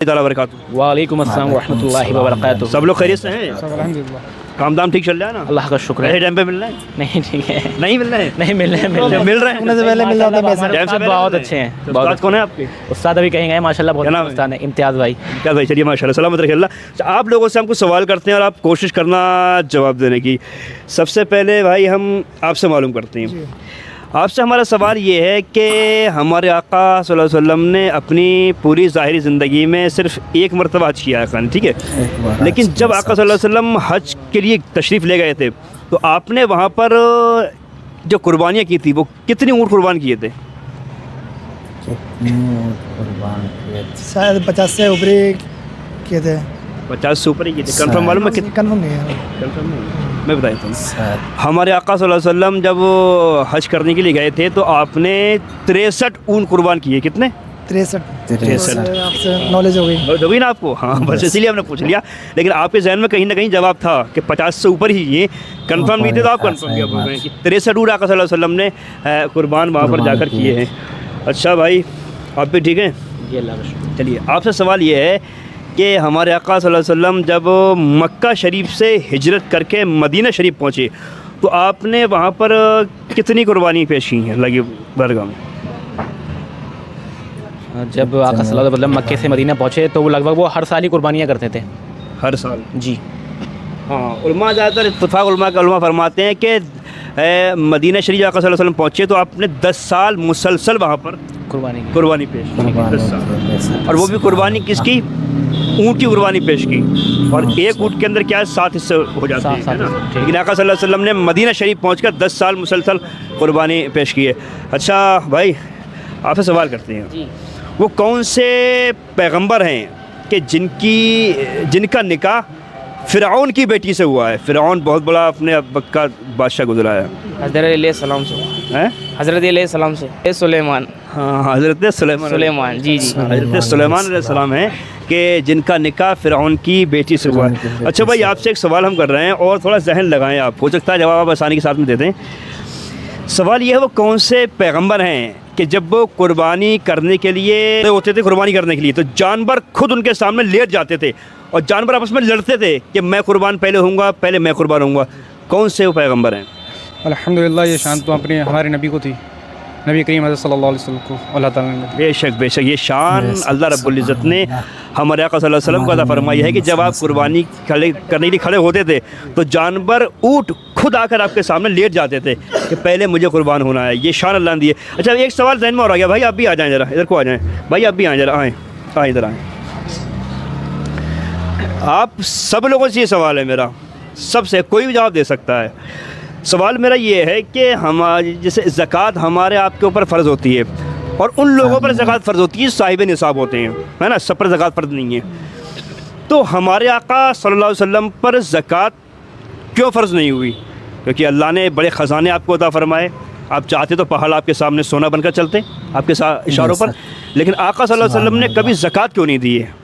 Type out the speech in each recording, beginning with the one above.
वालेकुम अस्सलाम रहमतुल्लाहि व बरकातुहू। सब लोग खैरियत से हैं? सब अल्हम्दुलिल्लाह। काम दाम ठीक चल रहा है ना? अल्लाह का शुक्र ऐसे है। टाइम पे मिल रहे हैं? नहीं ठीक है, नहीं मिल रहे हैं? नहीं मिल रहे हैं, मिल रहे हैं। मिल रहे हैं? उन्हें से पहले मिल जाते हैं पैसे। हमारे टाइम से उस्ताद पहले बहुत मिल रहे अच्छे हैं, तो बहुत उस्ताद कौन है आपके? उस्ताद अभी कहीं गए माशाल्लाह, बहुत क्या नाम अच्छे है? उस्ताद हैं, इम्तियाज़ भाई। क्या भाई, चलिए माशाल्लाह सलामत रखे अल्लाह। आप लोगों से हमको सवाल करते हैं और आप कोशिश करना जवाब देने की। सबसे पहले भाई हम आपसे मालूम करते हैं, आपसे हमारा सवाल ये है कि हमारे आका सल्लल्लाहु अलैहि वसल्लम ने अपनी पूरी ज़ाहिरी ज़िंदगी में सिर्फ एक मरतबा हज किया है, ठीक है, लेकिन जब आका सल्लल्लाहु अलैहि वसल्लम हज के लिए तशरीफ़ ले गए थे तो आपने वहाँ पर जो कुर्बानियाँ की थी वो कितनी ऊँट कुर्बान किए थे? शायद 50 से ऊपर ही किए थे। 50 से ऊपर ही किए थे। कन्फर्म मालूम है कितने? कन्फर्म नहीं है। कन्फर्म नहीं, मैं बता देता हूँ। हमारे आका सल्लल्लाहु अलैहि वसल्लम जब हज करने के लिए गए थे तो आपने 63 ऊँट कुर्बान किए। कितने? 63। आपसे नॉलेज हो गई। होगी ना आपको? हाँ, बस इसीलिए हमने पूछ लिया, लेकिन आपके जहन में कहीं ना कहीं जवाब था कि 50 से ऊपर ही ये कंफर्म नहीं थे, तो आप कंफर्म किया बोल रहे हैं कि 63 ऊँट आका सल्लल्लाहु अलैहि वसल्लम ने कुर्बान वहाँ पर जाकर किए हैं। अच्छा भाई, आप भी ठीक हैं? ये अल्लाह का शुक्र। चलिए, आपसे सवाल ये है कि हमारे आका सल्लल्लाहु अलैहि वसल्लम जब मक्का शरीफ से हिजरत करके मदीना शरीफ पहुँचे तो आपने वहाँ पर कितनी कुर्बानी पेश की है लगी बरगाह में? जब आका सल्लल्लाहु अलैहि वसल्लम मक्के से मदीना पहुँचे तो वो लगभग वो हर साल ही कुर्बानियाँ करते थे। हर साल? जी हाँ, उलमा ज़्यादातर इत्तफाक उलमा फरमाते हैं कि मदीना शरीफ आका सल्लल्लाहु अलैहि वसल्लम पहुँचे तो आपने 10 साल मुसलसल वहाँ पर कुर्बानी पेश की। 10 साल। और वो भी कुर्बानी किसकी? ऊँट की कुर्बानी पेश की। और एक ऊँट के अंदर क्या है, 7 हिस्से हो जाते हैं, है ना? लेकिन आका सल्लल्लाहु अलैहि वसल्लम ने मदीना शरीफ पहुँचकर 10 साल मुसलसल कुर्बानी पेश की है। अच्छा भाई, आपसे सवाल करते हैं, वो कौन से पैगंबर हैं कि जिनका निकाह फ़िरऔन की बेटी से हुआ है? फ़िरऔन बहुत बड़ा अपने वक्त का बादशाह गुजरा है। हज़रत सलाम से हैं? हज़रत सलाम से सुलेमान। हाँ, हज़रत सुलेमान। जी हज़रत सुलेमान अलैहिस्सलाम हैं कि जिनका निकाह फ़िरऔन की बेटी से हुआ है। अच्छा भाई, आपसे एक सवाल हम कर रहे हैं और थोड़ा जहन लगाएं आप, हो सकता है जवाब आप आसानी के साथ में दे दें। सवाल ये है, वो कौन से पैगंबर हैं कि जब वो कुर्बानी करने के लिए होते थे, कुर्बानी करने के लिए, तो जानवर खुद उनके सामने लेट जाते थे और जानवर आपस में लड़ते थे कि मैं कुर्बान पहले होऊंगा, पहले मैं कुर्बान होऊंगा। कौन से वो पैगंबर हैं? अल्हम्दुलिल्लाह, ये शान तो अपने हमारे नबी को थी, नबी करीम हज़रत सल्लल्लाहु अलैहि वसल्लम को अल्लाह ताला ने। बेशक ये शान अल्लाह रब्बुल इज़्ज़त ने हमारे आका सल्लल्लाहु अलैहि वसल्लम को अता फरमाई है कि जब आप कुर्बानी करने के लिए खड़े होते थे तो जानवर ऊँट खुद आकर आपके सामने लेट जाते थे कि पहले मुझे कुर्बान होना है। ये शान अल्लाह ने दी है। अच्छा, एक सवाल जहन में और आ गया भाई, आप भी आ जाएँ ज़रा, इधर को आ जाएँ भाई, आप भी आएँ ज़रा, आएँ इधर आएँ। आप सब लोगों से ये सवाल है मेरा, सबसे, कोई भी जवाब दे सकता है। सवाल मेरा ये है कि हमारी जैसे ज़कात हमारे आपके ऊपर फ़र्ज़ होती है और उन लोगों पर ज़कात फ़र्ज़ होती है साहिब निसाब होते हैं, है ना? सब पर ज़कात फ़र्ज़ नहीं है। तो हमारे आका सल्लल्लाहु अलैहि वसल्लम पर ज़कात क्यों फ़र्ज़ नहीं हुई? क्योंकि अल्लाह ने बड़े ख़जाने आपको अता फ़रमाए, आप चाहते तो पहाड़ आपके सामने सोना बनकर चलते आपके साथ इशारों पर, लेकिन आका सल्लल्लाहु अलैहि वसल्लम ने कभी ज़कात क्यों नहीं दी है?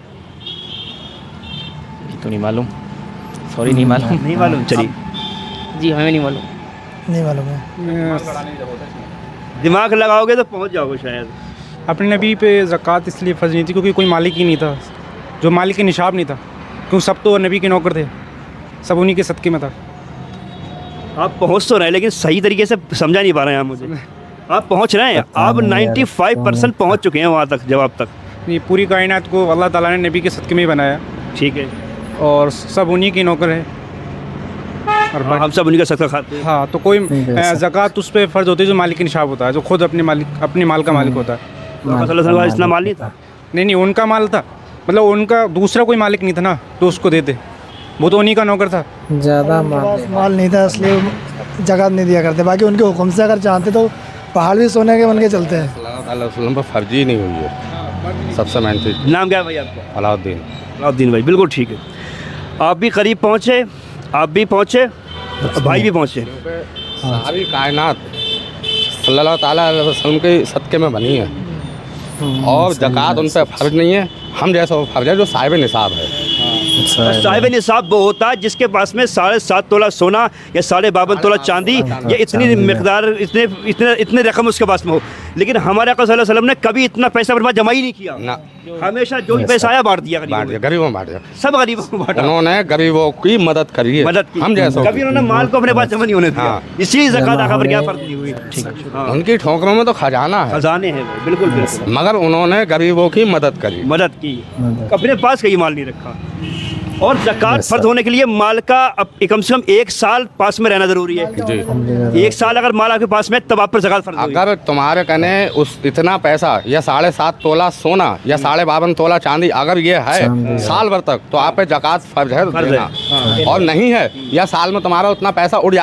तो नहीं मालूम, सॉरी, नहीं मालूम। चलिए, जी, हमें नहीं मालूम। नहीं मालूम है। दिमाग लगाओगे तो पहुंच जाओगे शायद। अपने नबी पे ज़कात इसलिए फ़र्ज़ नहीं थी क्योंकि कोई मालिक ही नहीं था, जो मालिक के निशाब नहीं था, क्योंकि सब तो नबी के नौकर थे, सब उन्हीं के सदक़े में था। आप पहुंच तो रहे हैं लेकिन सही तरीके से समझा नहीं पा रहे हैं आप मुझे। आप पहुंच रहे हैं, आप 95% पहुंच चुके हैं वहाँ तक, जवाब तक। ये पूरी कायनात को अल्लाह ताला ने नबी के सदक़े में ही बनाया, ठीक है, और सब उन्हीं के नौकर हैं और हम सब उन्हीं का सदका खाते हैं। हाँ, तो कोई ज़कात उस पर फ़र्ज़ होती है जो मालिक के निशाब होता है, जो खुद अपने माल का मालिक होता है। तो आका सल्लल्लाहु अलैहि वसल्लम इतना माल नहीं था? नहीं, उनका माल था, मतलब उनका दूसरा कोई मालिक नहीं था ना, तो उसको देते, वो तो उन्हीं का नौकर था। ज़्यादा माल नहीं था इसलिए ज़कात नहीं दिया करते। बाकी उनके हुक्म से अगर चाहते तो पहाड़ भी सोने के बन के चलते हैं। वसल्लम पर फर्जी नहीं हुई है, सबसे मेन चीज़। नाम क्या है भाई आपका? अलाउद्दीन भाई, बिल्कुल ठीक है। आप भी करीब पहुँचे, आप भी पहुँचे, भाई भी पहुँचे। सारी कायनात सल्लल्लाहु ताला अलैहि वसल्लम के सदक़े में बनी है और ज़कात उन पर फ़र्ज नहीं है, हम जैसा फ़र्ज है जो साहिब निसाब है। साहिब निसाब वो होता है जिसके पास में 7.5 तोला सोना या 52 तोला चांदी या इतनी मिकदार इतने रकम उसके पास में हो। लेकिन हमारे आका सल्लल्लाहु अलैहि वसल्लम ने कभी इतना पैसा बर्बाद जमा ही नहीं किया ना, हमेशा जो भी पैसा आया बांट दिया बांट दिया, गरीबों में बांट दिया। सब गरीबों को बांटा, उन्होंने गरीबों की मदद करी है, मदद की। हम जैसों कभी उन्होंने माल को अपने पास जमा नहीं होने दिया। हाँ। इसी ज़कात आका पर क्या फर्क नहीं हुई। हाँ। उनकी ठोकरों में तो खजाना है, खजाने हैं वो, बिल्कुल बिल्कुल मगर उन्होंने गरीबों की मदद करी। मदद की, अपने पास कहीं माल नहीं रखा। और ज़कात फर्ज होने के लिए माल का कम से कम 1 साल पास में रहना ज़रूरी है जी। 1 साल अगर माल आपके पास में तब आप पर ज़कात फर्ज होगी। अगर तुम्हारे कने उस इतना पैसा या 7.5 तोला सोना या 52 तोला चांदी अगर ये है साल भर तक, तो आप पे ज़कात फर्ज है फर्ज है। देना। और नहीं है या साल में तुम्हारा उतना पैसा उड़